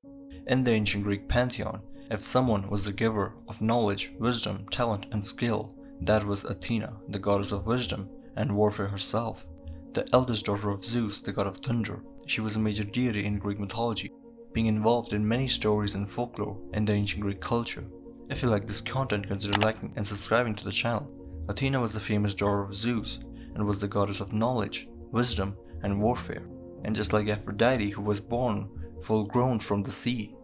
In the ancient Greek pantheon, if someone was the giver of knowledge, wisdom, talent, and skill, that was Athena, the goddess of wisdom and warfare herself, the eldest daughter of Zeus, the god of thunder. She was a major deity in Greek mythology, being involved in many stories and folklore in the ancient Greek culture. If you like this content, consider liking and subscribing to the channel. Athena was the famous daughter of Zeus and was the goddess of knowledge, wisdom, and warfare. And just like Aphrodite, who was born full grown from the sea,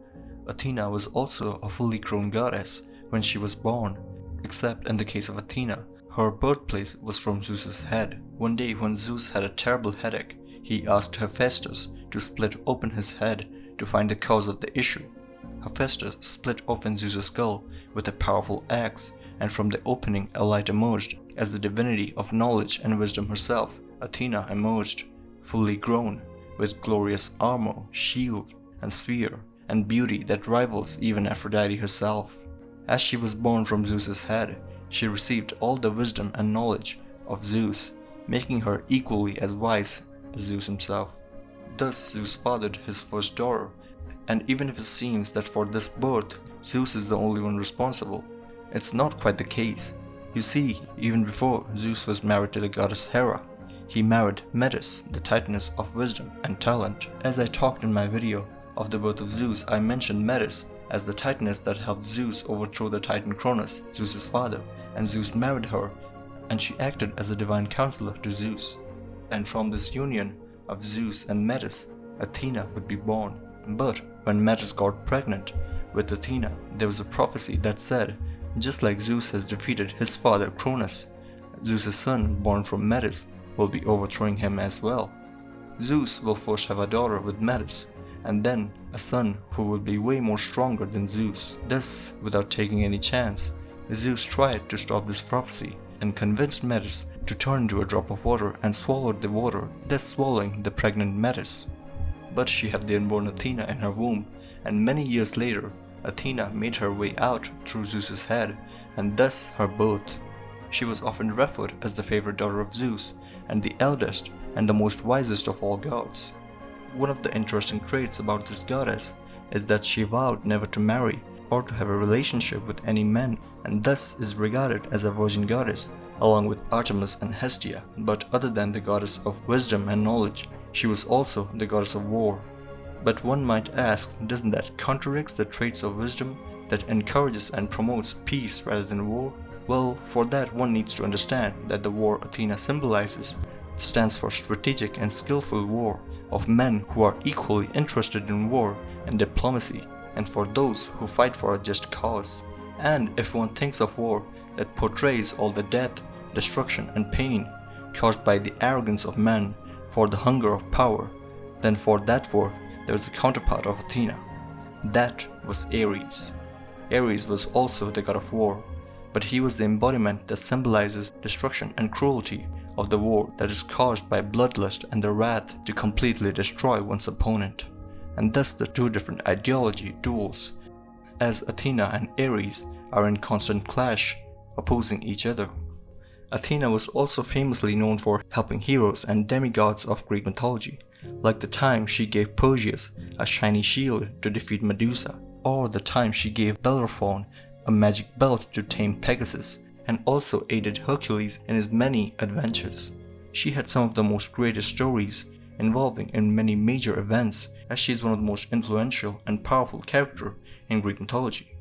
Athena was also a fully grown goddess when she was born, except in the case of Athena, her birthplace was from Zeus's head. One day when Zeus had a terrible headache, he asked Hephaestus to split open his head to find the cause of the issue. Hephaestus split open Zeus's skull with a powerful axe, and from the opening a light emerged. As the divinity of knowledge and wisdom herself, Athena emerged, fully grown, with glorious armor, shield, and spear, and beauty that rivals even Aphrodite herself. As she was born from Zeus's head, she received all the wisdom and knowledge of Zeus, making her equally as wise as Zeus himself. Thus Zeus fathered his first daughter, and even if it seems that for this birth Zeus is the only one responsible, it's not quite the case. You see, even before Zeus was married to the goddess Hera, he married Metis, the titaness of wisdom and talent. As I talked in my video of the birth of Zeus, I mentioned Metis as the titaness that helped Zeus overthrow the titan Cronus, Zeus's father, and Zeus married her, and she acted as a divine counselor to Zeus. And from this union of Zeus and Metis, Athena would be born. But when Metis got pregnant with Athena, there was a prophecy that said, just like Zeus has defeated his father Cronus, Zeus's son born from Metis will be overthrowing him as well. Zeus will first have a daughter with Metis, and then a son who will be way more stronger than Zeus. Thus, without taking any chance, Zeus tried to stop this prophecy and convinced Metis to turn into a drop of water and swallowed the water, thus swallowing the pregnant Metis. But she had the unborn Athena in her womb, and many years later, Athena made her way out through Zeus's head, and thus her birth. She was often referred as the favorite daughter of Zeus, and the eldest and the most wisest of all gods. One of the interesting traits about this goddess is that she vowed never to marry or to have a relationship with any men, and thus is regarded as a virgin goddess along with Artemis and Hestia. But other than the goddess of wisdom and knowledge, she was also the goddess of war. But one might ask, doesn't that contradict the traits of wisdom that encourages and promotes peace rather than war? Well, for that one needs to understand that the war Athena symbolizes stands for strategic and skillful war of men who are equally interested in war and diplomacy, and for those who fight for a just cause. And if one thinks of war that portrays all the death, destruction, and pain caused by the arrogance of men for the hunger of power, then for that war there was a counterpart of Athena. That was Ares. Ares was also the god of war, but he was the embodiment that symbolizes destruction and cruelty of the war that is caused by bloodlust and the wrath to completely destroy one's opponent. And thus the two different ideology duels, as Athena and Ares are in constant clash, opposing each other. Athena was also famously known for helping heroes and demigods of Greek mythology, like the time she gave Perseus a shiny shield to defeat Medusa, or the time she gave Bellerophone a magic belt to tame Pegasus, and also aided Hercules in his many adventures. She had some of the most greatest stories involving in many major events, as she is one of the most influential and powerful characters in Greek mythology.